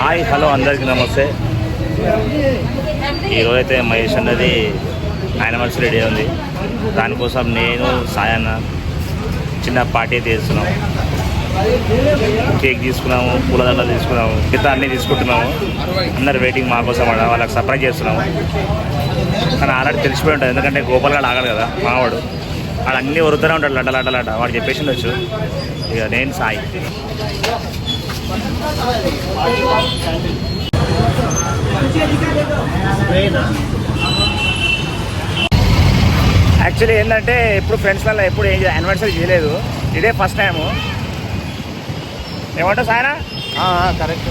Hi hello అందరికీ నమస్తే. ఈరోజైతే మహేష్ అన్నది యానివర్సరీ డే ఉంది. దానికోసం నేను సాయన్న చిన్న పార్టీ తీస్తున్నాం. కేక్ తీసుకున్నాము, పూలదండలు తీసుకున్నాము, మిగతా అన్నీ తీసుకుంటున్నాము. అందరు వెయిటింగ్ మా కోసం. వాళ్ళకి సర్ప్రైజ్ చేస్తున్నాము. కానీ ఆల్రెడీ తెలిసిపోయి ఉంటుంది, ఎందుకంటే గోపాల్ గారు ఆగడు కదా మావాడు. వాడు అన్నీ వరుతూనే ఉంటాడు, లడ్డ వాడు చెప్పేసి ఉండొచ్చు. ఇక నేను సాయి. యాక్చువల్లీ ఏంటంటే ఎప్పుడు ఫ్రెండ్స్లలో ఎప్పుడు ఏం యానివర్సరీ చేయలేదు, ఇదే ఫస్ట్ టైము. ఏమంటావు సాయనా? కరెక్ట్.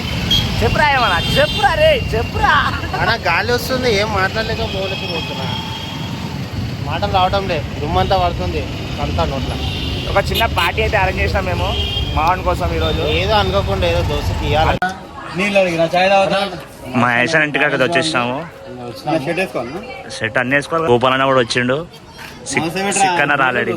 చెప్పురా ఏమన్నా, చెప్పురా రే చెప్పురా. అన్నా గాలి వస్తుంది, ఏం మాట్లాడలేక పోతున్నా. మాటలు రావటం లే, దుమ్మంతా పడుతుంది కంతా నోట్ల. ఒక చిన్న పార్టీ అయితే అరేంజ్ చేసినాం మేము మావన్ కోసం ఈరోజు. ఏదో అనుకోకుండా ఏదో దోశకి ఇవ్వాలి. మా యశన్ ఇంటికి అక్కడ వచ్చేసినాము. సెట్ అన్నీ వేసుకోవాలి. గోపాల్ అన్న కూడా వచ్చిండు. సిక్కన్న రాలేడు.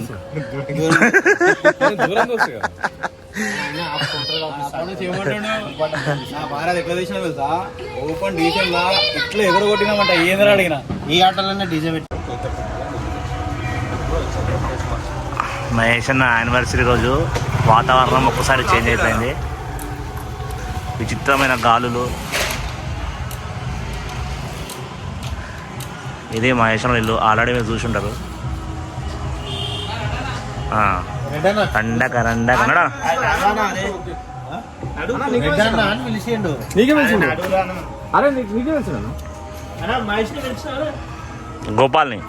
ఓపెన్ డీజే ఇట్లా ఎదురు కొట్టినామంట. ఏందని అడిగిన ఈ ఆటలోనే డీజే పెట్టి. మహేష్ అన్న యానివర్సరీ రోజు వాతావరణం ఒక్కసారి చేంజ్ అయిపోయింది. విచిత్రమైన గాలులు. ఇది మహేష్ అన్న ఇల్లు. ఆల్రెడీ మీరు చూసుంటారు. కన్నడ గోపాల్ని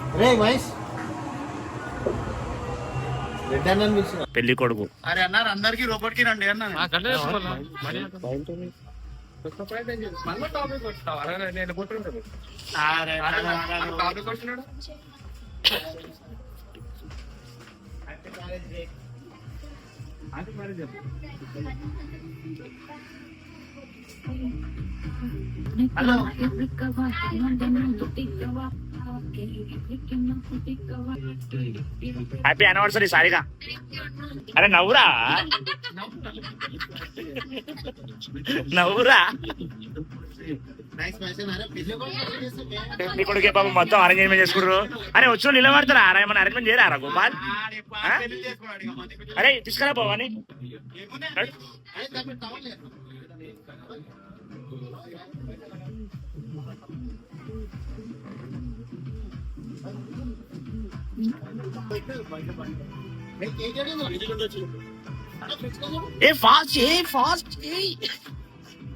పెళ్లి కొడుకు. అరే అన్నారు అందరికి రోబోట్ కి రండి అన్న. హ్యాపీ యానివర్సరీ సారిగా. అరే నవ్వురా నవ్వురా. నీ కొడుకే పాపం మొత్తం అరేంజ్మెంట్ చేసుకుంటారు. అరే వచ్చిన నిలబడతారా? ఏమన్నా అరేంజ్మెంట్ చేయరా గోపాల్? అరే తీసుకురా పోవని. ఏ ఫాస్ట్ ఏ ఫాస్ట్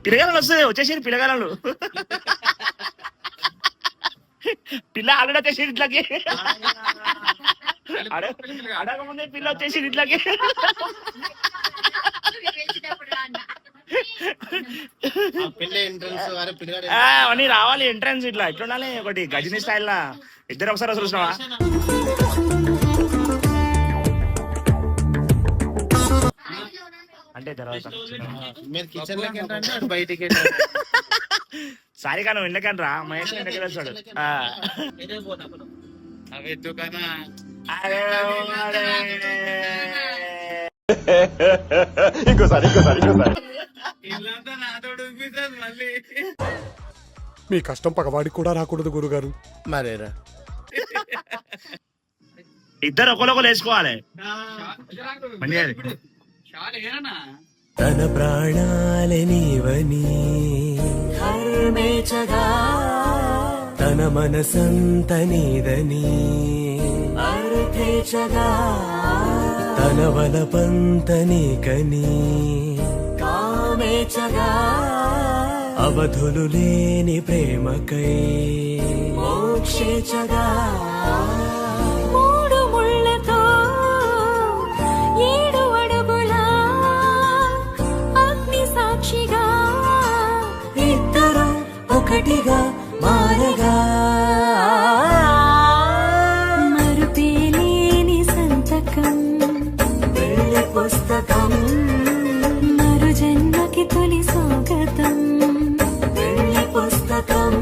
పిల్లగాళ్ళు వస్తుంది. వచ్చేసి పిల్లగాళ్ళు పిల్ల ఆల్రెడీ వచ్చేసి ఇట్లకి అడగముందే పిల్ల వచ్చేసి ఇట్లకి. అవన్నీ రావాలి ఎంట్రన్స్. ఇట్లా ఉండాలి. ఒకటి గజనీ స్టైల్ లా ఇద్దరు ఒకసారి చూసినావా? అంటే తర్వాత బయటికి సారిగా నువ్వు ఎండకని రా. మహేష్ ఎండకి వెళ్తాడు. మీ కష్టం పగవాడికి కూడా రాకూడదు గురుగారు. మరేరా ఇద్దరు ఒకరు వేసుకోవాలి. తన ప్రాణాలే నీవని హర్మేచగా, తన మనసంత నీదని అర్థేచగా, తన వలపంత నీకని కామేచగా, అవధులు లేని ప్రేమకై మోక్షేచగా, మూడు ముళ్ళతో 7 అడుగుల అగ్ని సాక్షిగా, ఇద్దరు ఒకటిగా మారగా, మరుపేలేని సంతకం పెళ్లి పుస్తకం, మరు జన్మకి తొలి స్వాగతం పెళ్లి పుస్తకం.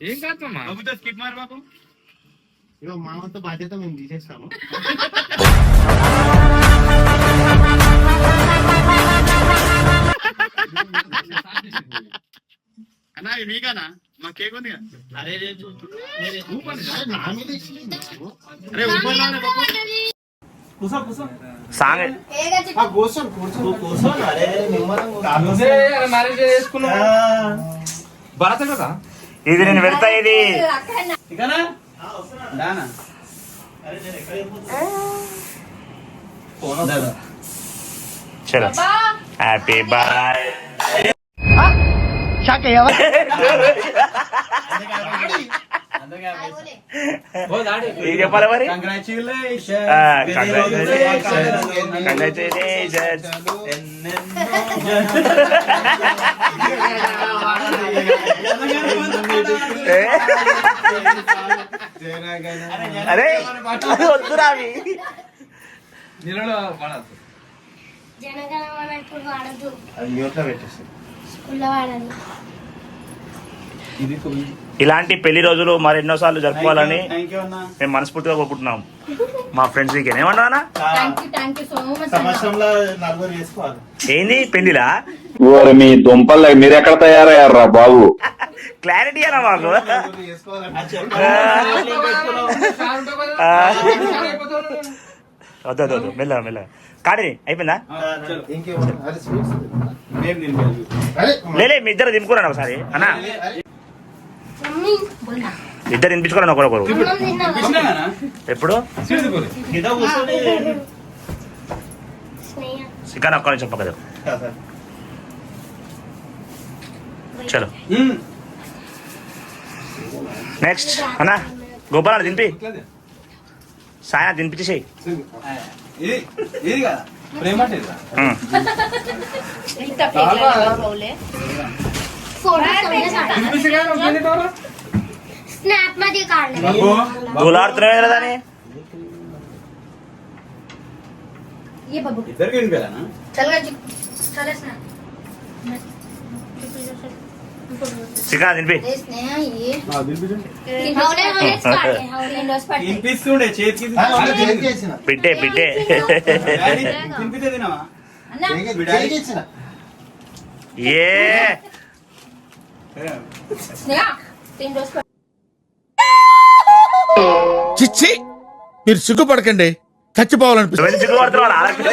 ఏం కాదు స్కిప్ మారు బాబు. ఇగో మా వంతు బాధ్యత మేము తీసేస్తాము. అన్నా ఇది మీకనా? మా కేక్ ఉంది. అరే సాంగ్ మ్యారేజ్ చేసుకున్నా భరత కదా ఇది నేను పెడతా ఇది. చలో హ్యాపీ బాయ్. ఏం చెప్పాలి మరి? కంగ్రాచులేషన్స్. అరే వద్దురా అవి. జనగణమన ఇప్పుడు వాడదు, అది మ్యూట్లో పెట్టేసి స్కూల్లో వాడాలి. ఇలాంటి పెళ్లి రోజులు మరి ఎన్నోసార్లు జరుపుకోవాలని మేము మనస్ఫూర్తిగా కోరుకుంటున్నాం. మా ఫ్రెండ్స్ వీకెన్ ఏమన్నా థ్యాంక్ యూ సో మచ్. సంవత్సరంలో 4 చేసుకోవాలి. ఏంది పెళ్లిలా? ఓరి మీ దుంపలు మీరు ఎక్కడ తయారయ్యారా బాబు? క్లారిటీ అలా మాకు. వద్దు వద్దు మెల్ల మెల్ల కానీ అయిపోయిందా? లేలే మీ ఇద్దరు దింపుకున్నాను ఒకసారి అన్న. మమ్మీ బోల్నా ఇద్దరు తినిపించుకోవాలని ఒకరొకరు. అన్నం తిన్నావా? ఎప్పుడు స్నేహ చికెన్ ఒక్క నిమిషం పక్కన చలో నెక్స్ట్ అన్నా గోపాల దింపి సాయన తినిపించేసేయి. स्नैप मध्ये काढले गोलाడుతున్నావు కదా దాని. ये बबू ఇద్దరికి వినిపించానా? चल गया चल स्नैप చికెన్ తినిపి. ये स्नेहा ये हवले हवले काढले हवले नोस पाटे వినిపిస్తుండే చేతికి బిడ్డే బిడ్డే. తినిపితే తినవా? अन्ना ఏ स्नेहा तीन डोस చిచ్చి మీరు సిగ్గుపడకండి, చచ్చిపోవాలనిపిస్తుంది. నువ్వు చిక్కు పడుతున్నావు ఆడపిల్ల.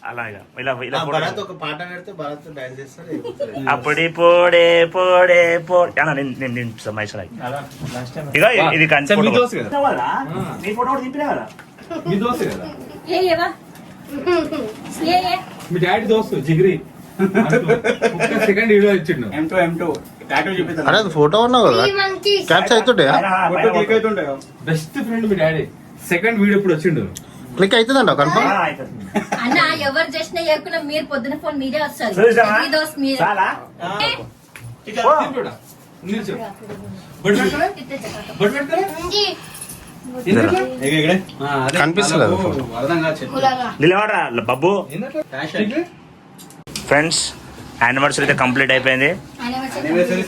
అలాగా ఇలా ఇలా భరత్ ఒక పాట పెడితే భరత్ డాన్స్ చేస్తాడు. అప్పుడి పోడే పోడే పోడే అన్న నేను నేను మైసూర్ ఇక ఇది కంచి మీ ఫోటో. దోస్తు కదా? నీ ఫోటో కూడా దింపినా కదా. మీ దోస్తు కదా? ये वा ये మీ డాడీ దోస్తు జిగిరి సెకండ్ వీడియో ఇచ్చిండు. M2 టాటూ చూపిస్తాను. అరే అది ఫోటో ఉన్నావు కదా, ये मंकी క్యాప్చర్ అవుతుండే ఫోటో క్లిక్ అవుతుండే. బెస్ట్ ఫ్రెండ్ మీ డాడీ. సెకండ్ వీడియో ఇప్పుడు వచ్చిండు. క్లిక్ అవుతుందంట కన్ఫర్మ్. అన్న ఎవరు చేసినా చేయకుండా మీరు పొద్దున ఫోన్ మీరే వస్తారు. చూసావా? ఈ దోస్త్ మీరే చాలా తిట్టే బట్ కనిపిస్తలేదు. నిలబడరా బబ్బు. ఫ్రెండ్స్ యానివర్సరీ అయితే కంప్లీట్ అయిపోయింది.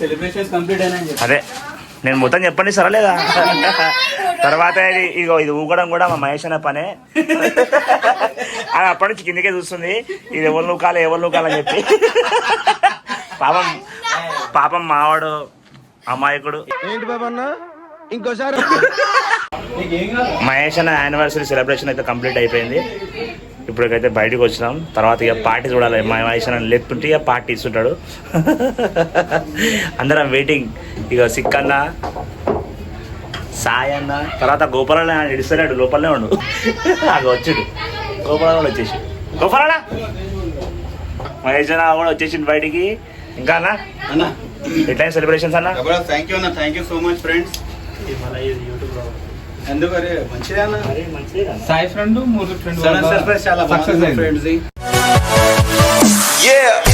సెలబ్రేషన్స్ కంప్లీట్ అయినా అదే నేను మొత్తం చెప్పండి సరలేదా? తర్వాత ఇది ఇగో ఇది ఊగడం కూడా మా మహేష్ అనే పనే. అది అప్పటి నుంచి కిందకే చూస్తుంది, ఇది ఎవరు నూకాలి అని చెప్పి. పాపం పాపం మావాడు అమాయకుడు. ఏంటి బాబా అన్న ఇంకోసారి మహేష్ అన్న యానివర్సరీ సెలబ్రేషన్ అయితే కంప్లీట్ అయిపోయింది. ఇప్పటికైతే బయటకు వచ్చినాం. తర్వాత ఇక పార్టీ చూడాలి. మా మహేష్ అన్న లేపుతుంటే ఇక పార్టీ ఇస్తుంటాడు. అందరం వెయిటింగ్. ఇక సిక్కన్న సాయి అన్న తర్వాత గోపాలన్న ఇడిస్తున్నాడు లోపలనే ఉండు. అది వచ్చాడు గోపాలన్న వచ్చేసి గోపాలన్న మహేష్ అన్న కూడా వచ్చేసిండు బయటికి. ఇంకా అన్న అన్న ఎట్లా సెలబ్రేషన్స్ అన్న? థ్యాంక్ యూ అన్న, thank you so much friends. ఎందుకు అరే మంచిదే అన్న. సాయి ఫ్రెండ్ మూడు ఫ్రెండ్ చాలా బాగుంది ఫ్రెండ్స్. Yeah.